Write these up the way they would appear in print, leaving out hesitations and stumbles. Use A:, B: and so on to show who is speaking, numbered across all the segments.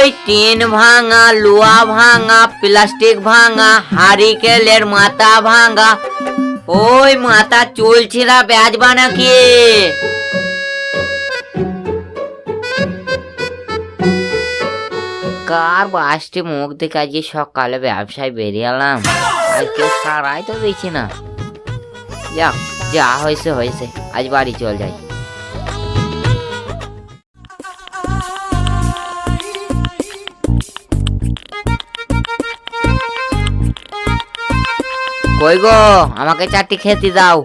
A: ওই টিন ভাঙা, লোহা ভাঙা, প্লাস্টিক ভাঙা, হারিকেলের মাথা ভাঙা। ওই মাথা চুল ছিঁড়া বেচবা নাকি? কার বাসটি মুখ দেখে আজকে সকালে ব্যবসায় বেরিয়ে এলাম, আর কেউ সারাই তো দেখছি না। যাক, যা হয়েছে হয়েছে, আজ বাড়ি চল যাই। কই গো, আমাকে চারটি খেতে দাও।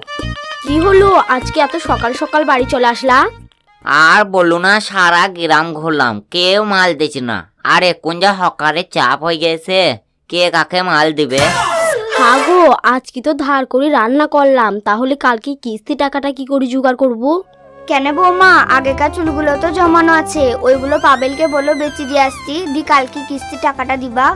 B: কি হলো আজকে এত সকাল সকাল বাড়ি চলে আসলা?
A: আর বলো না, সারা গ্রাম ঘুরলাম, কেউ মাল দিচ্ছে না। আর এখন যা হকারের চাপ হয়ে গেছে, কে কাকে মাল দিবে।
B: হ্যাঁ গো, আজকে তো ধার করে রান্না করলাম, তাহলে কালকে কিস্তি টাকাটা কি করে জোগাড় করব?
C: কেন বৌমা, আগেকার চুলগুলো তো জমানো আছে, ওইগুলো পাবেলকে বলো বেচে দিয়ে আসতি, দি কালকে কিস্তি টাকাটা দিবা।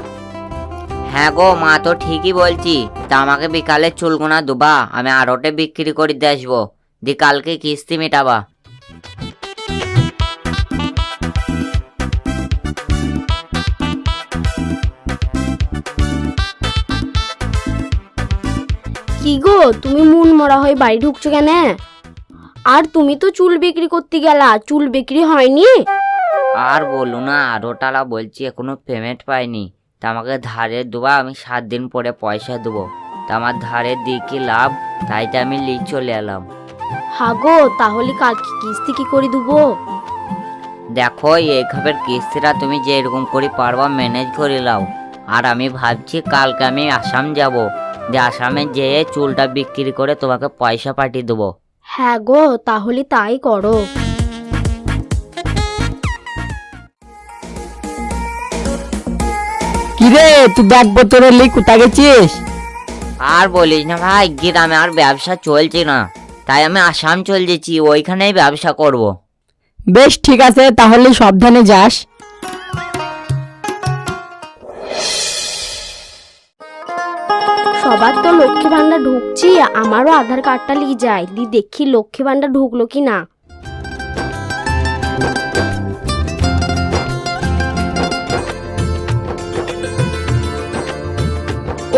A: হ্যাঁ গো, মা তো ঠিকই বলছি। তা আমাকে বিকালে চুলগুনা দুবা, আমি আড়তে বিক্রি করে দিয়ে আসবো, দি কালকে কিস্তি মেটাবা।
B: কি গো, তুমি মন মরা হয়ে বাড়ি ঢুকছো কেন? আর তুমি তো চুল বিক্রি করতে গেলা, চুল বিক্রি হয়নি?
A: আর বলো না, আড়টালা বলছি এখনো পেমেন্ট পাইনি। তা আমাকে ধারে দেবা, আমি 7 দিন পরে পয়সা দেবো। তা আমার ধারের দিকে লাভ, তাই তো আমি চলে এলাম।
B: হ্যাঁ গো, তাহলে কালকে কিস্তি কি করে দেবো?
A: দেখো, এইভাবে কিস্তিটা তুমি যে এরকম করে পারবা ম্যানেজ করে নাও। আর আমি ভাবছি কালকে আমি আসাম যাব, যে আসামে যেয়ে চুলটা বিক্রি করে তোমাকে পয়সা পাঠিয়ে দেবো।
B: হ্যাঁ গো, তাহলে তাই করো।
D: কিরে, তুই ব্যাগ বোতলে লি কোথায় গেছিস?
A: আর বলিস না ভাই, গ্রামে আর ব্যবসা চলছে না, তাই আমি আসাম চলে যেছি, ওইখানেই ব্যবসা করব।
D: বেশ ঠিক আছে, তাহলে সাবধানে যাস।
B: সবার তো লক্ষ্মী ভান্ডার ঢুকছি, আমারও আধার কার্ডটা নিয়ে যাই, দি দেখি লক্ষ্মী ভান্ডার ঢুকলো কি না।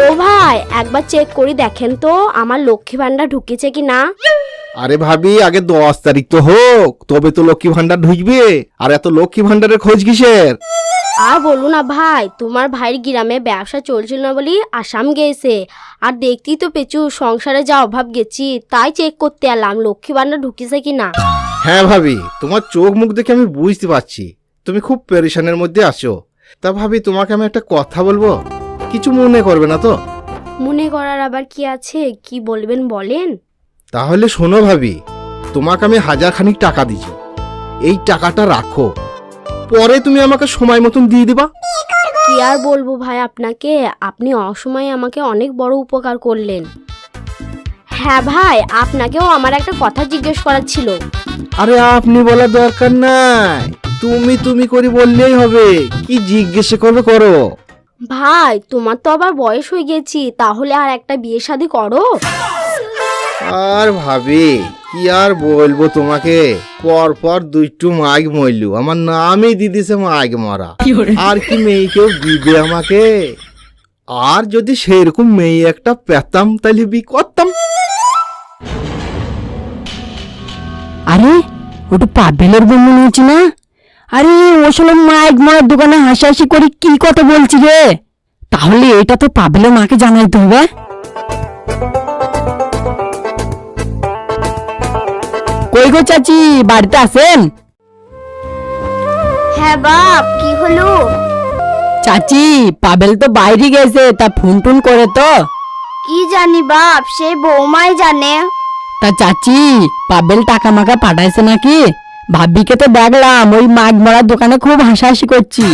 B: ও ভাই, একবার চেক করে দেখেন তো আমার লক্ষ্মী ভান্ডার ঢুকেছে কি না।
E: আরে ভাবি, আগে 10 তারিখ তো হোক, তবে তো লক্ষ্মী ভান্ডার ঢুকবে। আর এত লক্ষ্মী ভান্ডারের খোঁজ কিসের?
B: আর বলো না ভাই, তোমার ভাইয়ের গ্রামে ব্যবসা চলছিল না বলি আসাম গেছে, আর দেখতেই তো পেছু সংসারে যা অভাব গেছি, তাই চেক করতে এলাম লক্ষ্মী ভান্ডার ঢুকেছে কি না।
E: হ্যাঁ ভাবি, তোমার চোখ মুখ দেখে আমি বুঝতে পারছি তুমি খুব পেরেশানের মধ্যে আছো। তা ভাবি, তোমাকে আমি একটা কথা বলবো, কিছু মনে করবে না তো?
B: মনে করার আবার কি আছে, কি বলবেন বলেন।
E: তাহলে শোনো ভাবি, তোমাকে আমি 1000 খানিক টাকা দিচ্ছি, এই টাকাটা রাখো, পরে তুমি আমাকে সময় মতন দিয়ে দিবা।
B: কি আর বলবো ভাই আপনাকে, আপনি অসময়ে আমাকে অনেক বড় উপকার করলেন। হ্যাঁ ভাই, আপনাকেও আমার একটা কথা জিজ্ঞেস করার ছিল।
E: আরে আপনি বলার দরকার নাই, তুমি তুমি করে বললেই হবে, কি জিজ্ঞেস করবে করো।
B: ভাই, তোমার তো আবার বয়স হয়ে গেছি, তাহলে আর একটা বিয়ে শাদী করো।
E: আর ভাবি, কি আর বলবো তোমাকে, পর পর 2টো মাইক মরলু, আমার নামই দিদিছে মাইক মারা। আর কি মেয়ে কেউ দিবে আমাকে? আর যদি সেরকম মেয়ে একটা পেতাম তাহলে বি করতাম।
D: আরে, ওটা পাবেলের বউ মনে হচ্ছে না? আরে, ও সব মাইক মার দোকানে হাসাহাসি করে কি কথা বলছি রে? তাহলে এটা তো পাবেলের মাকে জানাইতে হবে। কই গো চাচি, বাড়িতে আছেন?
C: হ্যাঁ বাপ, কি হলো?
D: চাচি, পাবেল তো বাইরে গেছে, তা ফোন টোন করে তো?
C: কি জানি বাপ, সেই বৌমাই জানে।
D: তা চাচি, পাবেল টাকা মাকা পাঠাইছে নাকি? ভাবিকে তো দেখলাম ওই মাইক মারার দোকানে খুব হাসাহাসি করছি।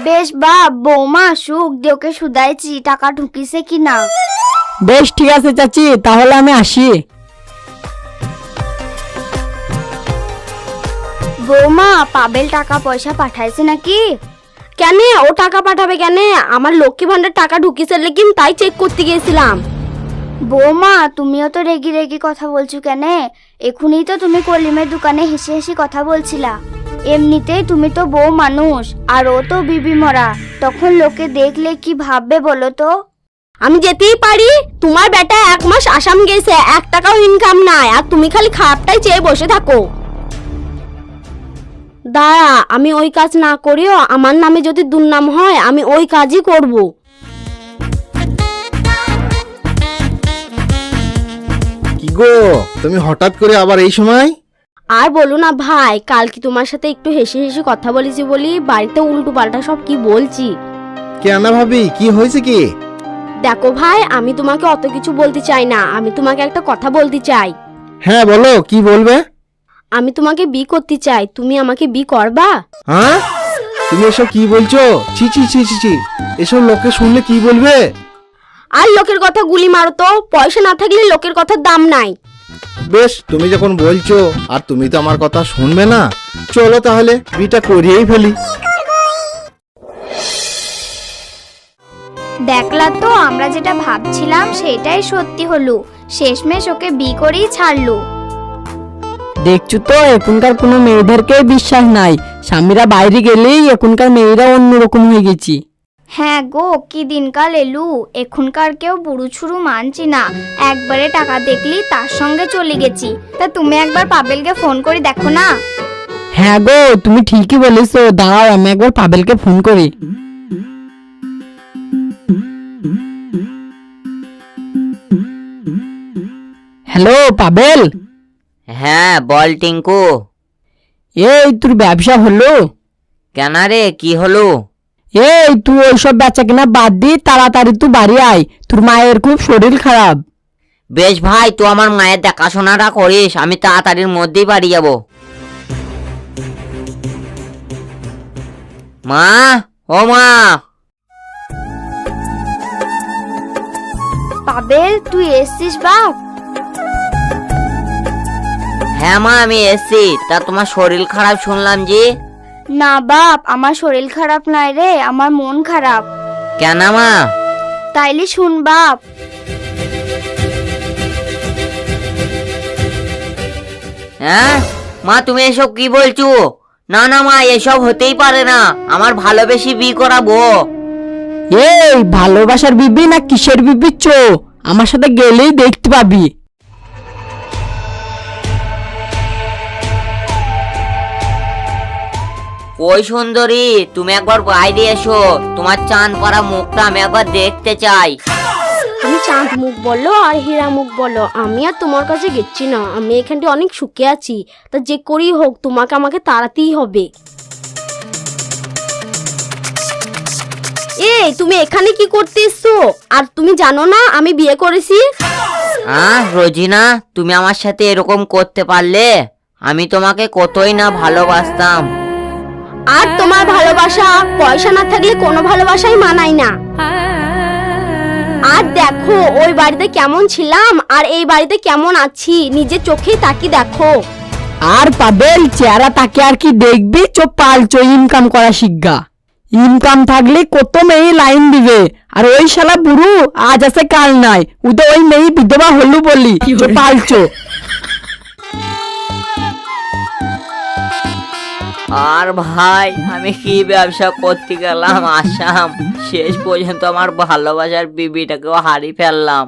C: বেশ বাপ, বৌমা আসুক, দেওকে শুধাইছি টাকা ঢুকিছে কি না।
D: বেশ ঠিক আছে চাচি, তাহলে আমি আসি।
C: বৌমা, পাবেল টাকা পয়সা পাঠাইছে নাকি?
B: কেন ও টাকা পাঠাবে কেন? আমার লক্ষ্মী ভান্ডার টাকা ঢুকেছে লেকিন তাই চেক করতে গেছিলাম।
C: বৌমা, তুমিও তো রেগি রেগি কথা বলছো কেন? এখুনি তো তুমি কলিমের দোকানে হেসে হেসে কথা বলছিলা। এমনিতেই তুমি তো বউ মানুষ আর ও তো বিবি মরা, তখন লোকে দেখলে কি ভাববে বলো তো?
B: আমি যেতেই পারি? তোমার বেটা 1 মাস আসাম গেছে, 1 টাকাও ইনকাম নাই, আর তুমি খালি খাপটাই চেয়ে বসে থাকো। দাঁড়া, আমি ওই কাজ না করিও আমার নামে যদি দুর্নাম হয় আমি ওই কাজই করব।
E: কি গো, তুমি হঠাৎ করে আবার এই সময়?
B: আর বলো না ভাই, কালকে তোমার সাথে একটু হেসে হেসে কথা বলেছি বলি বাড়িতে উল্টো পাল্টা সব কি বলছি।
E: কেন ভাবি, কি হয়েছে কি?
B: দেখো ভাই, আমি তোমাকে অত কিছু বলতে চাই না, আমি তোমাকে একটা কথা বলতে চাই।
E: হ্যাঁ বলো, কি বলবে?
B: আমি তোমাকে বিয়ে করতে চাই, তুমি আমাকে বিয়ে করবা?
E: হ্যাঁ, তুমি এসব কি বলছো? ছি ছি ছি ছি ছি, এসব লোকে শুনলে কি বলবে?
B: আর লোকের কথা গুলি মারো তো, পয়সা না থাকলে লোকের কথার দাম নাই।
E: বেশ, তুমি যখন বলছো আর তুমি তো আমার কথা শুনবে না, চলো তাহলে বিটা করিয়েই ফেলি।
C: দেখলা তো, আমরা যেটা ভাবছিলাম সেটাই সত্যি হলো, শেষমেশ ওকে বিয়ে করেই ছাড়লো।
D: দেখছো তো, এখনকার কোনো মেয়েদেরকে বিশ্বাস নাই। স্বামীরা বাইরে গেলেই এখনকার মেয়েরা অন্যরকম হয়ে গেছি।
C: হ্যাঁ গো, কি দিনকাল এলু, এখনকার কেউ বুড়ু ছুড়ু মানছি না, একবারে টাকা দেখলি তার সঙ্গে চলে গেছি। তা তুমি একবার পাবেলকে ফোন করে দেখো না।
D: হ্যাঁ গো, তুমি ঠিকই বলেছো, দাঁড়াও আমি একবার পাবেলকে ফোন করি। হ্যালো পাবেল।
A: হ্যাঁ বল টিঙ্কু।
D: এই তোর ব্যবসা হলো?
A: কেন রে, কি হলো?
D: এই তুই ওইসব বেচা কিনা বাদ দি, তাড়াতাড়ি তুই বাড়ি আয়, তোর মায়ের খুব শরীর খারাপ।
A: বেশ ভাই, তুই আমার মায়ের দেখাশোনাটা করিস, আমি তাড়াতাড়ির মধ্যেই বাড়ি যাব। মা, ও মা।
C: পাবেল, তুই এসছিস বাপ?
A: হ্যাঁ মা, আমি এসছি। তা তোমার শরীর খারাপ শুনলাম জি?
C: না বাপ, আমার শরীর খারাপ নাই রে, আমার মন খারাপ।
A: কেন মা?
C: তাইলে শুন বাপ।
A: হ্যাঁ মা, তুমি এসব কি বলছো? না না মা, এসব হতেই পারে না, আমার ভালোবেসে বিয়ে করাবো।
D: এই ভালোবাসার বিবি না কিসের বিবি চো, আমার সাথে গেলেই দেখতে পাবি।
A: ওই সুন্দরী, তুমি একবার বাইরে এসো, তোমার চাঁদ পরা মুখটা আমি একবার দেখতে চাই।
B: তুমি চাঁদ মুখ বলো আর হীরা মুখ বলো, আমি আর তোমার কাছে গেছি না, আমি এখানটি অনেক সুখে আছি। তা যে করেই হোক তোমাকে আমাকে তাড়াতেই হবে। এই তুমি এখানে কি করতে এসছো? আর তুমি জানো না আমি বিয়ে করেছি?
A: রোজিনা, তুমি আমার সাথে এরকম করতে পারলে? আমি তোমাকে কতই না ভালোবাসতাম।
B: আর তোমার ভালোবাসা পয়সা না থাকলে কোনো ভালোবাসাই মানায় না। আর দেখো ওই বাড়িতে কেমন ছিলাম আর এই বাড়িতে কেমন আছি, নিজের চোখেই তাকি দেখো।
D: আর পাবেল, চেহারা তাকে আর কি দেখবি, চোখ পালচো, ইনকাম করা শিখগা। ইনকাম থাকলে কত মেয়ে লাইন দিবে, আর ওই শালা বুড়ু আজ আছে কাল নাই, উদে ওই মেয়ে বিধবা হলু বলি পালচো।
A: আর ভাই, আমি কি ব্যবসা করতে গেলাম আসাম, শেষ পর্যন্ত আমার ভালোবাসার বিবিটাকেও হারিয়ে ফেললাম।